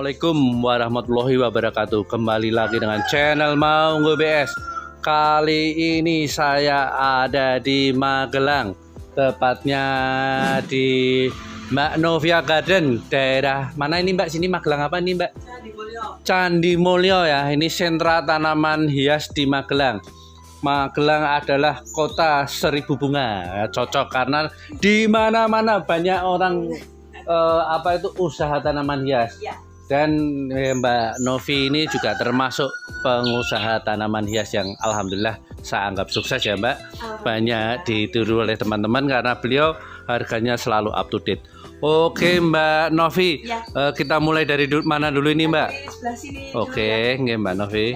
Assalamualaikum warahmatullahi wabarakatuh. Kembali lagi dengan channel Maunggo BS. Kali ini saya ada di Magelang, tepatnya di Mbak Novia Garden. Daerah mana ini Mbak? Sini Magelang apa nih Mbak? Candi Mulyo ya. Ini sentra tanaman hias di Magelang. Magelang adalah kota seribu bunga. Cocok karena di mana-mana banyak orang usaha tanaman hias. Dan Mbak Novi ini juga termasuk pengusaha tanaman hias yang alhamdulillah saya anggap sukses ya Mbak. Banyak ditiru oleh teman-teman karena beliau harganya selalu up to date. Oke Mbak Novi, kita mulai dari mana dulu ini Mbak? Sebelah sini. Oke, Mbak Novi.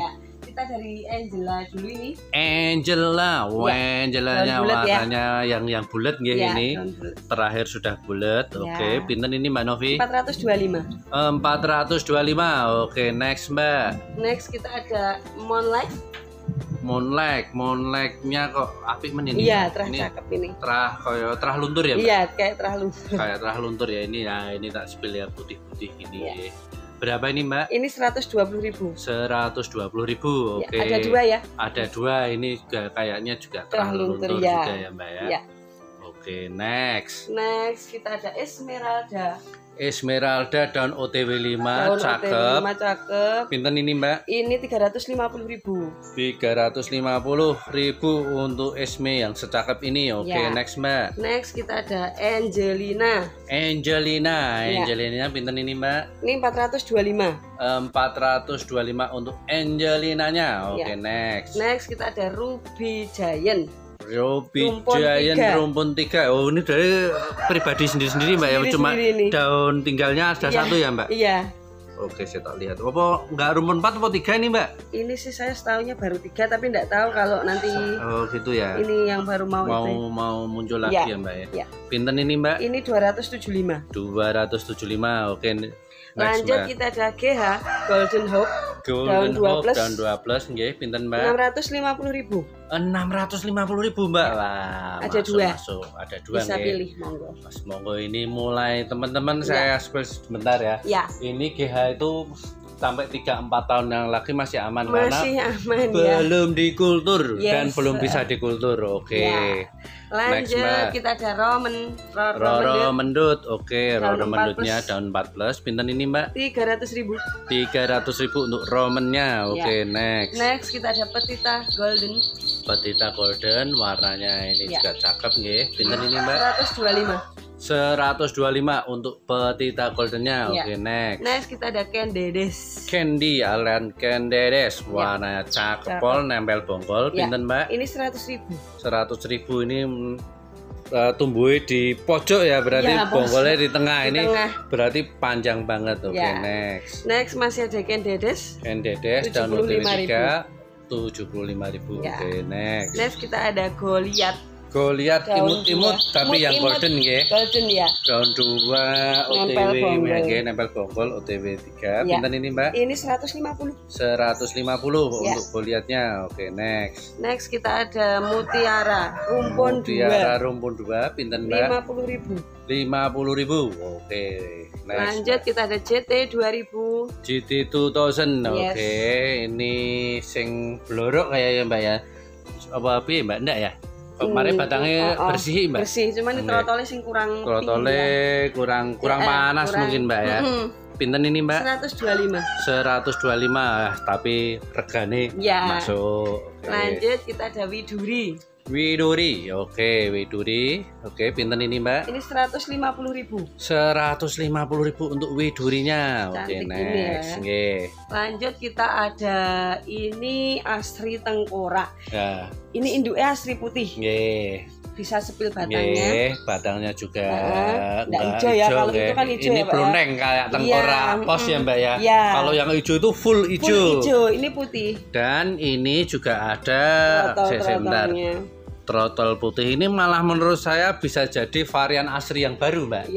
Kita dari Angela dulu ini. Angela, Angelanya warnanya yang bulat ini. Terakhir sudah bulat. Oke, pinten ini Mbak Novi? 425. 425. Oke, next Mbak. Next kita ada Moonlight. Moonlight-nya kok apik men ini. Iya, cakep ini. Terah luntur ya Mbak? Iya, kayak terah luntur. Kayak terah luntur ya ini ya. Ini tak spill ya putih-putih ini. Berapa ini Mbak? Ini 120.000. 120.000. Oke. Ada dua ya? Ada dua. Ini juga kayaknya juga terah luntur juga ya Mbak ya. Oke, next. Next kita ada Esmeralda daun OTW 5, cakep. Pinten ini Mbak? Ini 350.000. 350.000 untuk Esme yang secakep ini. Oke, next Mbak. Next kita ada Angelina. Angelina pinten ini Mbak? Ini 425. 425 untuk Angelinanya. Oke, next. Next kita ada Ruby Giant. Rumpun 3. Oh, ini dari pribadi sendiri-sendiri Mbak ya. Cuma daun tinggalnya ada satu ya Mbak? Iya. Oke, saya tak lihat. Apa enggak rumpun 4 atau 3 ini Mbak? Ini sih saya setahunya baru 3 tapi enggak tahu kalau nanti. Oh gitu ya. Ini yang baru mau muncul lagi ya Mbak ya. Pinten ini Mbak? Ini 275. 275. Oke. Lanjut kita ada GH Golden Hope. Daun 12 nggih, pinten Mbak? 650.000. 650.000 Mbak. Wah, ada dua. Ada dua. Bisa pilih monggo. Mas monggo ini mulai teman-teman saya spill sebentar ya. Ini GH itu sampai 3-4 tahun yang lagi masih aman karena belum dikultur dan belum bisa dikultur. Oke. Lanjut kita ada Roro Mendut. Oke, Roro Mendutnya daun 14. Pinten ini Mbak? 300.000. 300.000 untuk romennya. Oke, next. Next kita ada Petita Golden. Petita Golden warnanya ini juga cakep nggih. Pinten ini Mbak? 125 untuk Petita Goldennya. Oke, next. Next kita ada Candy alias Candedes. Warnanya cakep, nempel bonggol. Pinten Mbak? Ini 100.000. 100.000 ini tumbuh di pojok ya, berarti bonggolnya di tengah. Ini berarti panjang banget. Oke, next. Next masih ada Candedes daun OTW 3 75.000. Oke, next. Next kita ada Goliat imut-imut tapi yang golden nggih. Golden ya. Daun 2 OTW nempel bonggol OTW 3. Pinten ini Mbak? Ini 150. 150 untuk Goliatnya. Oke, next. Next kita ada Mutiara rumpun 2. Pinten Mbak? 50.000. 50.000. Oke. Next. Lanjut kita ada GT 2000. GT 2000. Oke, ini sing blorok kayaknya Mbak ya. Apa piye Mbak? Enggak ya? Kemarin batangnya bersih Mbak. Bersih, cuman ini trotolnya sing kurang panas mungkin Mbak ya. Pinten ini Mbak? 125. Tapi regane masuk. Lanjut kita ada Widuri. Oke, Widuri. Oke, pinten ini Mbak? Ini 150.000. 150.000 untuk Widurinya. Oke, next. Lanjut kita ada ini Asri Tengkorak. Ini induknya asri putih. Bisa sepil batangnya. Batangnya juga enggak hijau ya, kalau itu kan hijau. Ini bloneng kayak tengkorak pos ya Mbak ya. Kalau yang hijau itu full hijau. Ini putih. Dan ini juga ada sebentar. Trotol putih ini malah menurut saya bisa jadi varian asri yang baru Mbak.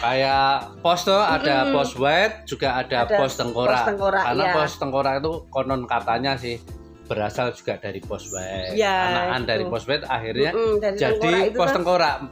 Kayak pos tuh ada pos white, juga ada pos tengkorak. Karena pos tengkorak itu konon katanya sih berasal juga dari pos white. Anakan dari pos white akhirnya jadi pos tengkorak.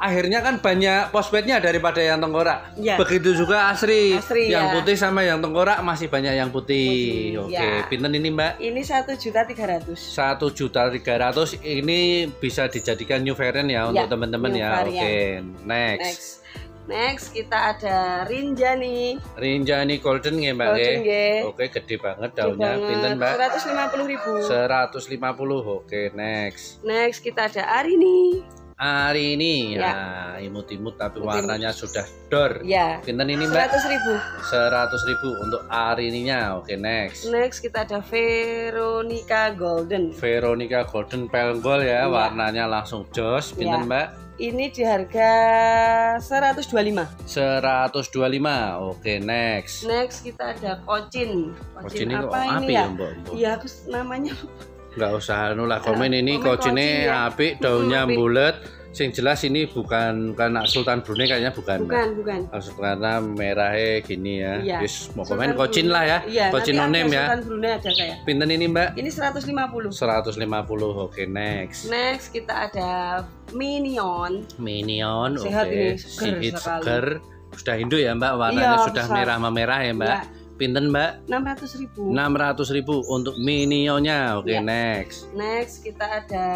akhirnya kan banyak postpaidnya daripada yang tengkorak. Ya. Begitu juga Asri. Yang ya. putih sama yang tengkorak masih banyak yang putih. Oke, ya. pinten ini Mbak? Ini 1.300.000. 1.300.000 ini bisa dijadikan new variant ya untuk teman-teman ya. Oke, next. Next kita ada Rinjani. Rinjani golden nggih Mbak. Golden nggih. Oke, gede banget daunnya. Pinten Mbak? 150.000. 150. Oke, next. Next kita ada Arini. Arini ya, imut-imut tapi warnanya sudah dor. Ya. Pinten ini Mbak? 100.000. 100.000 untuk Arininya. Oke, next. Next kita ada Veronica Golden. Veronica Golden Pale Gold ya, warnanya langsung jos. Pinten Mbak? Ini di harga 125. 125. Oke, next. Next kita ada Kocin. Kocin ini apa api ya, Mbak? Iya, aku namanya nggak usah nulah komen ini kocinnya ya. Apik, daunnya bulat. Sing jelas ini bukan karena Sultan Brunei kayaknya bukan. Bukan. Karena merahnya gini ya. Iya. Yes, mau komen kocin lah ya. Iya, kocin nonem ya. Sultan Brunei ada kayak. Pinten ini Mbak? Ini 150. 150. Oke, next. Next kita ada Minion. Minion. Sehat ini, seger. Sudah Indo ya Mbak, warnanya sudah merah-merah ya Mbak. Iya. Pinten Mbak? 600.000. 600.000 untuk minionnya. Oke, next. Next kita ada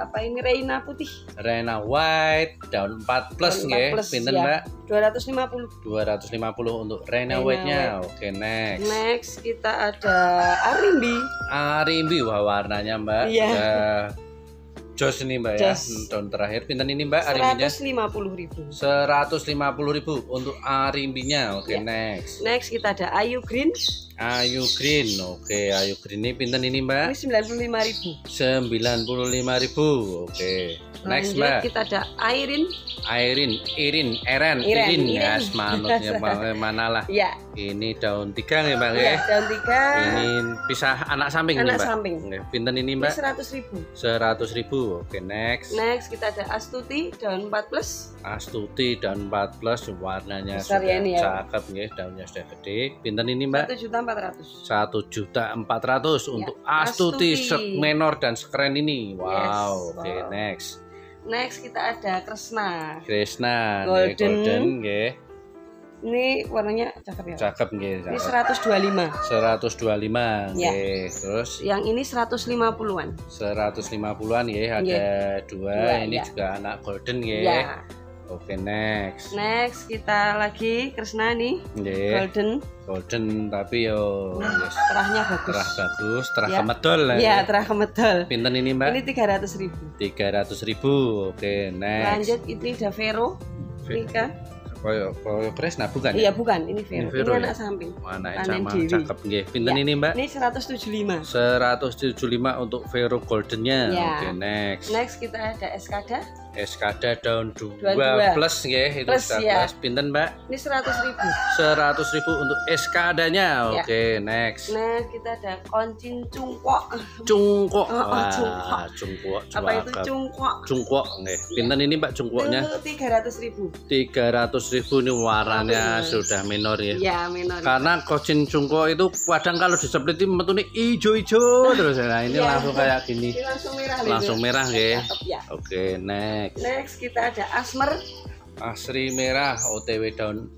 apa ini Reina putih. Reina white daun 4 plus nggih. Pinten Mbak? 250. 250 untuk Reina white-nya. Oke, next. Next kita ada Arimbi. Arimbi, wah warnanya Mbak. Iya. Jos ini Mbak ya. Daun terakhir pinten ini Mbak Arimbinya? 150.000. 150.000 untuk Arimbinya. Oke, next. Next kita ada Ayu Green. Ayu Green. Oke, Ayu Green ini pinten ini Mbak? Ini 95.000. 95.000. Oke. Next Mbak. Kita ada Irin ya, manutnya mana lah. Ya. Ini daun 3 nih Mbak ya. Daun 3. Ini pisah anak samping nih Mbak. Samping. Pinten ini Mbak? 100.000. 100.000. Oke, next. Next kita ada Astuti daun 4 plus. Astuti daun 4 plus warnanya besar sudah ya, cakep nggih, daunnya sudah gede. Pinten ini Mbak? 1.400.000. 1.400.000 untuk Astuti menor dan sekeren ini. Wow. Oke, next. Next kita ada Kresna golden nggih. Ini warnanya cakep ya. Cakep nggih. Ini 125. 125 nggih. Terus yang ini 150-an. 150-an nggih, ada dua. Ini juga anak golden nggih. Ya. Oke, next. Next kita lagi Kresna nih. Golden tapi yo terahnya bagus. Terah kemedol lah. Iya, terah kemedol. Pinten ini Mbak? Ini 300.000. 300.000. Oke, next. Lanjut ini ada Vero. Nika. Koyo Kresna bukan? Iya, bukan. Ini Vero. Ini anak samping. Anak sama cakep nggih. Pinten ini Mbak? Ini 175. 175 untuk Vero goldennya. Oke, next. Next kita ada Eskada daun 2 plus nggih, itu plus, plus. Pinten Mbak? Ini 100.000. 100.000 untuk Eskadanya. Oke, next. Nah, kita ada Koncin Cungkok. Cungkok. Cungkok. Apa itu cungkok? Cungkok nggih. Pinten ini Mbak cungkoknya? 300.000. 300.000 ini warnanya sudah minor ya. Iya, minor. Karena Koncin Cungkok itu kadang kalau disepliti metune ijo-ijo terus. Nah, ini langsung kayak gini. Langsung merah nggih. Oke, next. Next kita ada Asri merah OTW daun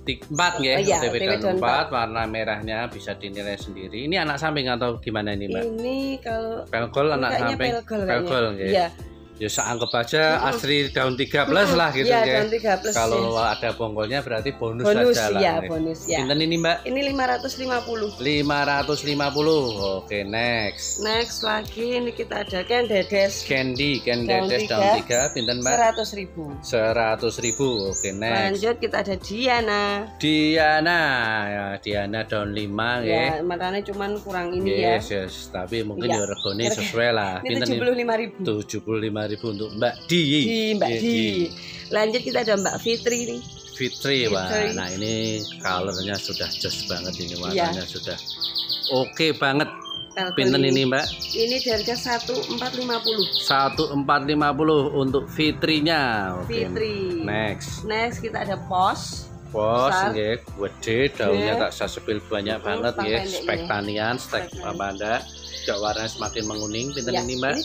4 nggih. OTW daun 4 warna merahnya bisa dinilai sendiri. Ini anak samping atau gimana ini Mbak? Ini kalau pelgol anak samping. Pelgol nggih. Iya. Ya anggap aja Asri daun 3 plus lah gitu ya. Daun 3 plus. Kalau ada bonggolnya berarti bonus saja lah. Bonus ya. Pinten ini Mbak? Ini 550. 550. Oke, next. Next lagi ini kita ada Candedes. Candy Dedes daun 3. Pinten Mbak? 100.000. 100.000. Oke, next. Lanjut kita ada Diana ya, Diana daun 5 ya. Makanya cuman kurang ini ya. Yes, tapi mungkin ya regane sesuai lah. Pinten 75.000. 75.000 untuk Mbak Di. Mbak Di. Lanjut kita ada Mbak Fitri nih. Fitri, wah. Nah, ini colornya sudah jos banget ini, warnanya sudah oke banget. Pinten ini Mbak? Ini di harga 1.450. 1.450 untuk Fitrinya. Fitri. Next kita ada Pos. pos nggih, gede daunnya tak saya sepil banyak banget nggih. Spek tanian, spek Panda. Juga warnanya semakin menguning. Pinten ini Mbak? Ini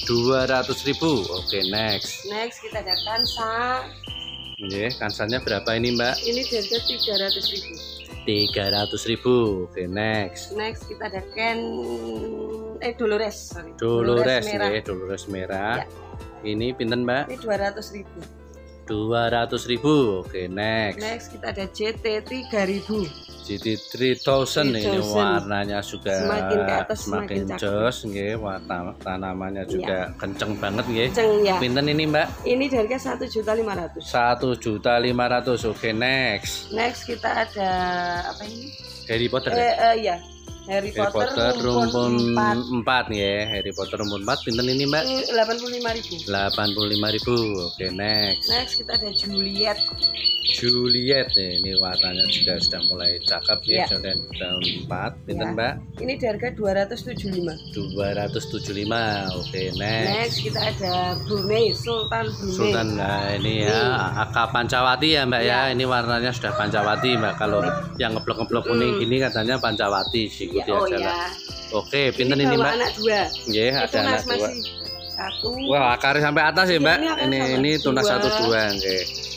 200.000. 200.000. Oke, next. Next kita ada kansa. Nggih, kansanya berapa ini Mbak? Ini harga 300.000. 300.000. Oke, next. Next kita ada Dolores. Dolores nggih, Dolores merah. Ya. Ini pinten Mbak? Ini 200.000. 200.000. Oke, next. Next kita ada JT 3000. JT 3000 ini warnanya juga semakin ke atas semakin jos nggih, warna tanamannya juga kenceng banget nggih. Kenceng ya. Pinten ini Mbak? Ini harga 1.500.000. 1.500.000. Oke, next. Next kita ada apa ini? Harry Potter. Iya. Harry Potter rumpun 4 ya. Harry Potter rumpun 4 pinten ini Mbak? 85.000. 85.000. Oke, next. Next kita ada Juliet. Juliet nih, ini warnanya juga sudah mulai cakep ya. Dan daun 4 pinten Mbak? Ini di harga 275. 275. Oke, next. Next kita ada Brunei, Sultan Brunei. Sultan, nah ini ya AK Pancawati ya Mbak ya. Ini warnanya sudah Pancawati Mbak. Kalau yang ngeblok-ngeblok kuning gini katanya Pancawati sih. Oke, pinten ini Mbak? Anak 2. Nggih, ada anak 2. 1. Wah, akarnya sampai atas ya Mbak. Ini tunas 1 2 nggih.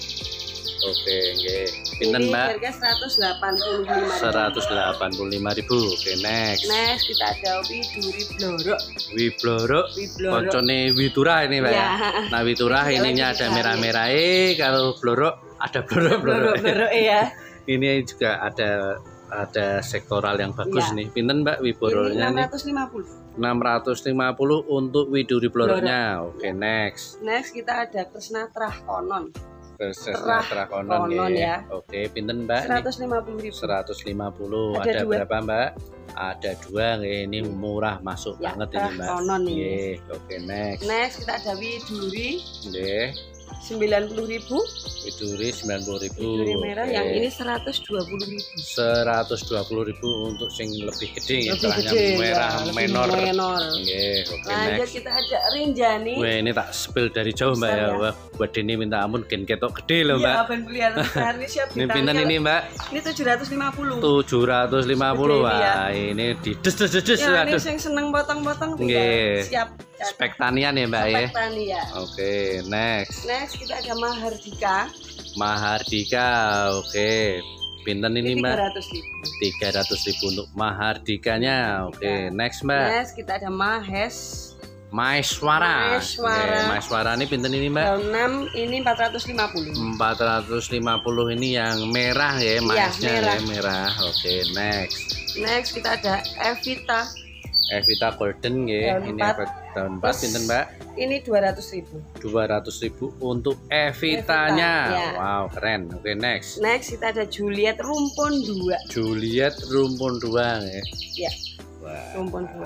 Oke, nggih. Pinten Mbak? Harga 185.000. Oke, next. Next kita ada Widuri Blorok. Wiblorok. Koncone Witurah ini Mbak ya. Nah, Witurah ininya ada merah-merah. Kalau Blorok ada blorok ya. Ini juga ada sektoral yang bagus nih. Pinten Mbak Wibloroknya nih? 650. 650 untuk Widuri Bloroknya. Oke, next. Next kita ada Kresna Trahkonon. Konon ya. Oke, pinten Mbak? 150.000. 150. Ada berapa Mbak? Ada 2 nggih. Ini murah masuk banget ini Mbak. Konon ini. Oke, next. Next kita ada Widuri. Nggih. 90.000. Widuri 90.000. Widuri merah yang ini 120.000. 120.000 untuk sing lebih gede ya, merah menor. Nggih, oke, lanjut next. kita ada Rinjani. Wah, ini tak spill dari jauh Mbak ya. Wah, buat ini minta ampun gen ketok gede loh Mbak. Iya, ben pelihara ini siap ditangkap. Ini pinten ini Mbak? Ini 750. 750. Wah, ini di des. Ya, ini sing seneng potong-potong siap. Spek tanian ya Mbak ya. Spek tanian. Oke, next. Next kita ada Mahardika. Mahardika, oke. Pinten ini Mbak? 300.000. 300.000 untuk Mahardikanya. Oke, next Mbak. Next kita ada Maeswara. Maeswara ini pinten ini Mbak? Daun 6 ini 450. 450 ini yang merah ya, maesnya merah. Oke, next. Next kita ada Evita. Evita Golden ya. Ini daun 4 pinten Mbak? Ini 200.000. 200.000 untuk Evitanya. Wow, keren. Oke, next. Next kita ada Juliet rumpun 2. Juliet rumpun 2 ya. Ya. Wah, rumpun 2.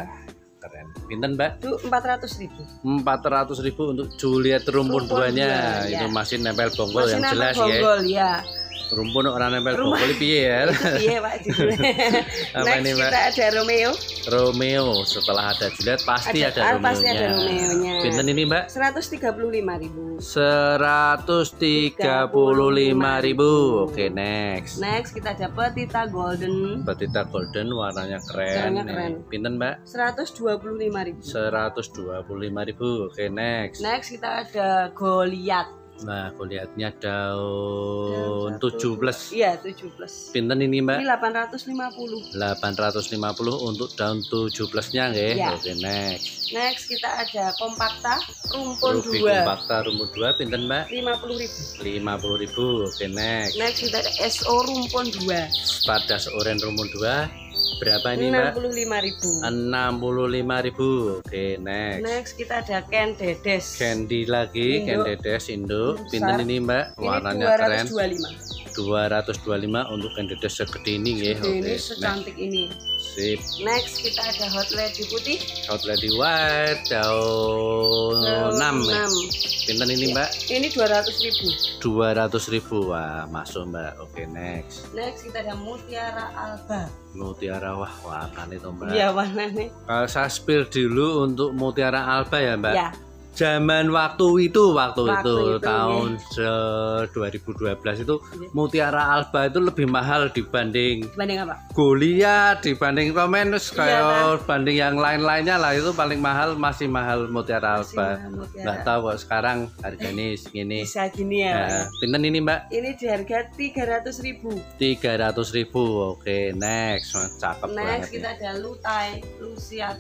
Keren. Pinten Mbak? 400.000. 400.000 untuk Juliet rumpun 2-nya. Itu masih nempel bonggol yang jelas ya. Rumpun orang nempel bonggol piye ya? Iya Pak Juliet. Next kita ada Romeo. Romeo, setelah ada Juliet pasti ada Romeo-nya. Pasti ada Romeo-nya. Pinten ini Mbak? 135.000. 135.000. Oke, next. Next kita ada Petita Golden. Petita Golden warnanya keren. Pinten Mbak? 125.000. 125.000. Oke, next. Next kita ada Goliath. Nah, Goliathnya daun 17. Iya, 17. Pinten ini Mbak? Ini 850. 850 untuk daun 17-nya nggih. Oke, next. Next kita ada Kompakta rumpun 2. Kompakta rumpun 2 pinten Mbak? 50.000. 50.000. Oke, next. Next kita ada SO rumpun 2. Spadas oren rumpun 2. Berapa ini Mbak? 65.000. 65.000. Oke, next. Next kita ada Ken Dedes. Candy lagi, Ken Dedes Indo. Pinten ini Mbak? Warnanya keren. 225 untuk Ken Dedes segede ini nggih. Oke. Ini secantik ini. Sip. Next kita ada Hot Lady putih. Hot Lady white daun 6. Pinten ini Mbak? Ini 200.000. 200.000. Wah, masuk Mbak. Oke, next. Next kita ada Mutiara Alba. Mutiara, wah warna itu Mbak. Iya, warnanya. Saya spill dulu untuk Mutiara Alba ya Mbak. Ya. zaman waktu itu tahun 2012 itu Mutiara Alba itu lebih mahal dibanding apa? Goliath, dibanding Roman, kayak banding yang lain-lainnya lah, itu paling mahal, masih mahal Mutiara Alba. Nggak tahu kok sekarang harganya segini. Bisa gini ya. Pinten ini Mbak? Ini di harga 300.000. 300.000. Oke, next. Cakep banget. Next kita ada Lucia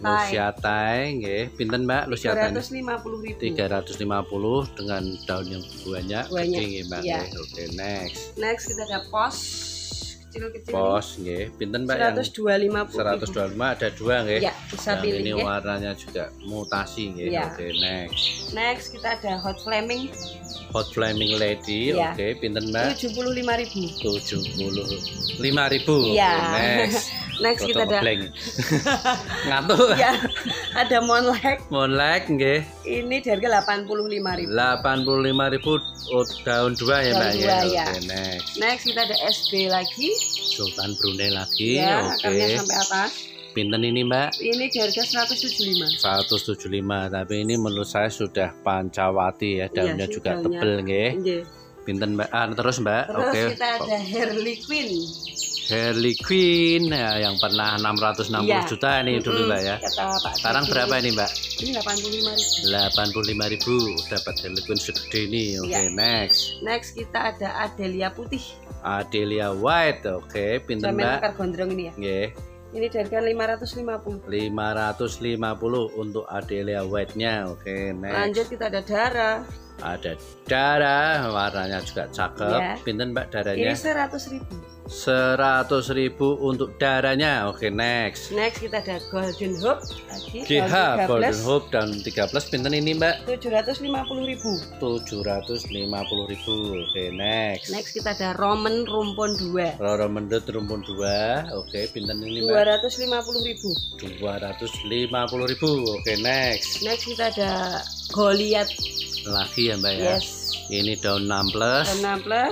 Thai, nggih. Pinten Mbak Lucia Thai? 350.000. 350 dengan daun yang banyak, gede Mbak. Ya. Oke, next. Next kita ada pos kecil-kecil. Pos nggih. Pinten Mbak? 125.000. 125 ada dua nggih. Ya, bisa pilih. Ini warnanya juga mutasi nggih. Ya. Oke, next. Next kita ada Hot Flaming. Hot Flaming Lady. Ya. Oke, pinten Mbak? 75.000. 75.000. Ya. Oke, next. Next kita ada ngantuk. Ya, ada Monlek nggih. Ini di harga 85.000. 85.000 daun 2 ya Mbak ya. Oke, next kita ada SB lagi. Sultan Brunei lagi. Ya, oke. sampai atas. Pinten ini Mbak? Ini di harga 175. 175, tapi ini menurut saya sudah pancawati ya, daunnya juga tebel nggih. Pinten Mbak? Terus Mbak. Terus kita ada Harley Quinn ya, yang pernah 660 juta ini dulu Mbak ya. Sekarang berapa ini Mbak? Ini 85.000. 85.000 dapat Harley Quinn segede ini. Oke, next. Next kita ada Adelia putih. Adelia White. Oke, pinten Mbak? Akar gondrong ini ya. Nggih. Ini di harga 550. 550 untuk Adelia White-nya. Oke, next. Lanjut kita ada Dara. Ada darah, warnanya juga cakep. Ya. Pinten Mbak darahnya? Ini 100.000. 100.000 untuk darahnya. Oke, next. Next kita ada Golden Hope lagi. GH Golden Hope dan 13. Pinten ini Mbak? 750.000. 750.000. Oke, next. Next kita ada Roman Rumpun 2. Roman Rumpun 2. Oke, pinten ini Mbak? 250.000. 250.000. Oke, next. Next kita ada Goliath lagi ya Mbak ya. Yes. Ini daun 6+.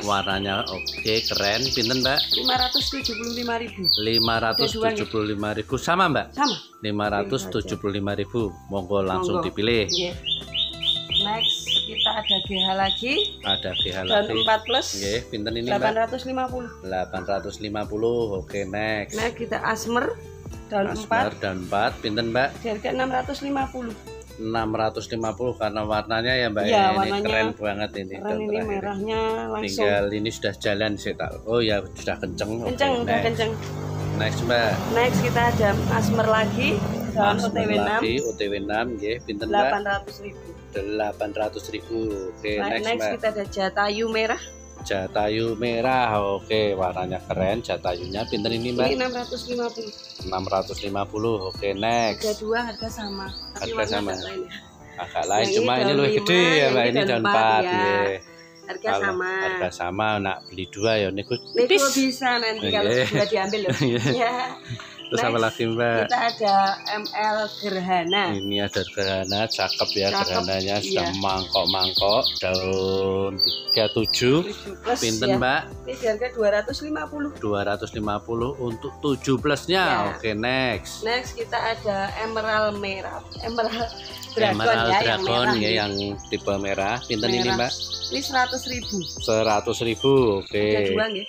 Warnanya oke, keren. Pinten Mbak? 575.000. 575.000 sama Mbak? Sama. 575.000. Monggo langsung dipilih. Yeah. Next kita ada GH lagi. Ada GH lagi. Daun 4+. Nggih, pinten ini Mbak? 850. 850. Oke, next. Next kita Asmer daun 4. Daun 4. Pinten Mbak? Harga 650. 650 karena warnanya ya Mbak ya, ini keren banget ini. Keren ini merahnya langsung. Tinggal ini sudah jalan sih tak. Oh ya sudah kenceng. Udah kenceng. Next Mbak. Next kita ada Asmer lagi. Daun OTW 6. OTW 6 nggih, pinten Mbak? 800.000. 800.000. Oke, next Mbak. Kita ada Jatayu merah. Jatayu merah. Oke, warnanya keren. Jatayunya pinten ini Mbak? Ini 650. 650. Oke, next. Ada dua harga sama. Harga sama. Agak lain, cuma ini lebih gede ya Mbak. Ini daun 4 ya. Harga sama. Harga sama, nak beli dua ya niku. Niku bisa nanti kalau sudah diambil loh. Ya. Terus apa lagi Mbak? Kita ada ML Gerhana. Ini ada Gerhana, cakep ya. Gerhananya sudah mangkok-mangkok. Daun 37. Pinten Mbak? Ini harga 250. 250 untuk 17-nya. Oke, next. Next kita ada Emerald merah. Emerald Dragon ya, yang tipe merah. Pinten ini Mbak? Ini 100.000. 100.000. Oke.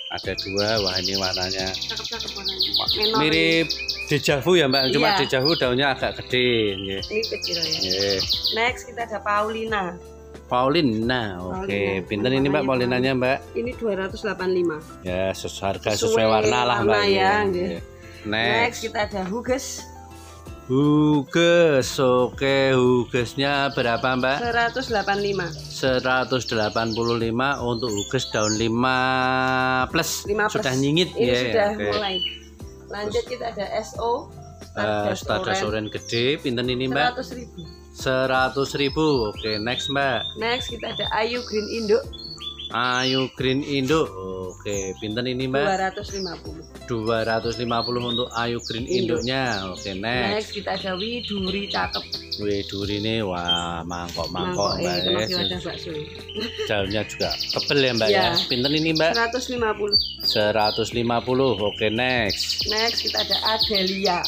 Ada dua. Wah, ini warnanya cakep warnanya. Mirip Dejavu ya Mbak. Cuma Dejavu daunnya agak gede. Ini kecil ya. Next kita ada Paulina. Oke. Pinten ini Mbak Paulinanya Mbak? Ini 285. Ya, harga sesuai warna lah Mbak. Ya. Next kita ada Huges. Oke, Hugesnya berapa Mbak? 185. 185 untuk Huges daun 5+. Sudah nyingit ini ya. Sudah mulai. Lanjut kita ada SO. Stardust Orange gede. Pinten ini Mbak? 100.000. 100.000. Oke, next Mbak. Next kita ada Ayu Green Indo. Ayu Green induk. Oke, pinten ini Mbak? 250. 250 untuk Ayu Green induknya. Oke, next. Kita ada Widuri cakep. Widuri ini wah mangkok Mbak. Daunnya juga tebel ya Mbak ya. Pinten ini Mbak? 150. 150. Oke, next. Next kita ada Adelia.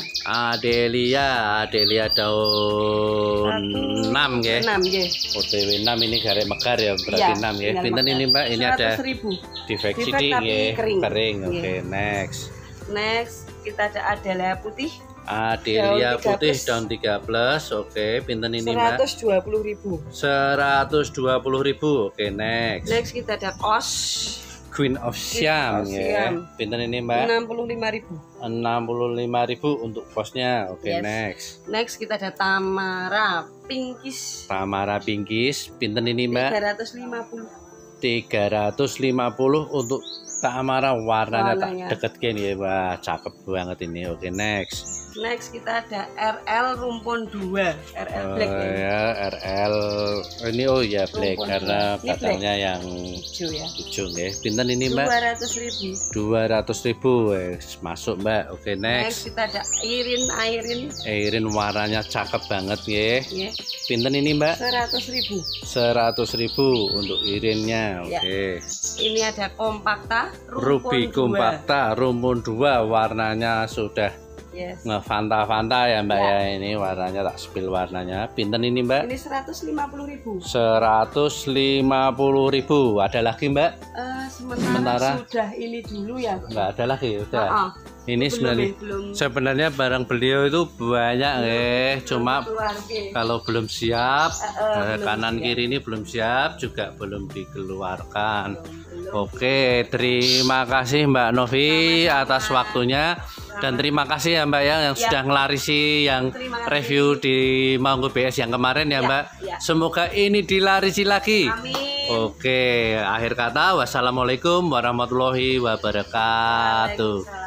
Adelia daun 6 nggih. 6 nggih. OTW 6 ini garek megar ya berarti 6 ya. Pinten ini Mbak? Ini ada defect nggih, kering. Oke, next. Next kita ada Adelia putih. Adelia putih daun 3+. Oke, pinten ini Mbak? 120.000. 120.000. Oke, next. Next kita ada Os Queen of Siam ya. Pinten ini Mbak? 65.000. 65.000 untuk posnya. Oke, next. Next kita ada Tamara Pinkis. Tamara Pinkis. Pinten ini Mbak? 350. 350 untuk Tamara warnanya tak deket gini ya. Wah, cakep banget ini. Oke, next. Next kita ada RL Rumpun 2. RL Black ya. RL ini ya Black Rumpun karena batangnya yang hijau ya. Hijau ya. Pinten ini Mbak? 200.000. 200.000. Masuk Mbak. Oke, next. Next kita ada Airin warnanya cakep banget ya. Pinten ini Mbak? 100.000. 100.000 untuk Airinnya. Oke. Ini ada Kompakta Ruby Kompakta Rumpun 2 warnanya sudah ngefanta ya Mbak ya. Ini warnanya tak spill warnanya. Pinten ini Mbak? Ini 150.000. 150.000. Ada lagi Mbak? Sementara sudah ini dulu ya. Enggak ada lagi udah. Ini sebenarnya barang beliau itu banyak cuma kalau belum siap kanan kiri ini belum siap juga belum dikeluarkan. Oke, terima kasih Mbak Novi atas waktunya dan terima kasih ya Mbak yang sudah ngelarisi yang review di Maung GBS yang kemarin ya Mbak. Semoga ini dilarisi lagi. Oke, akhir kata wassalamualaikum warahmatullahi wabarakatuh.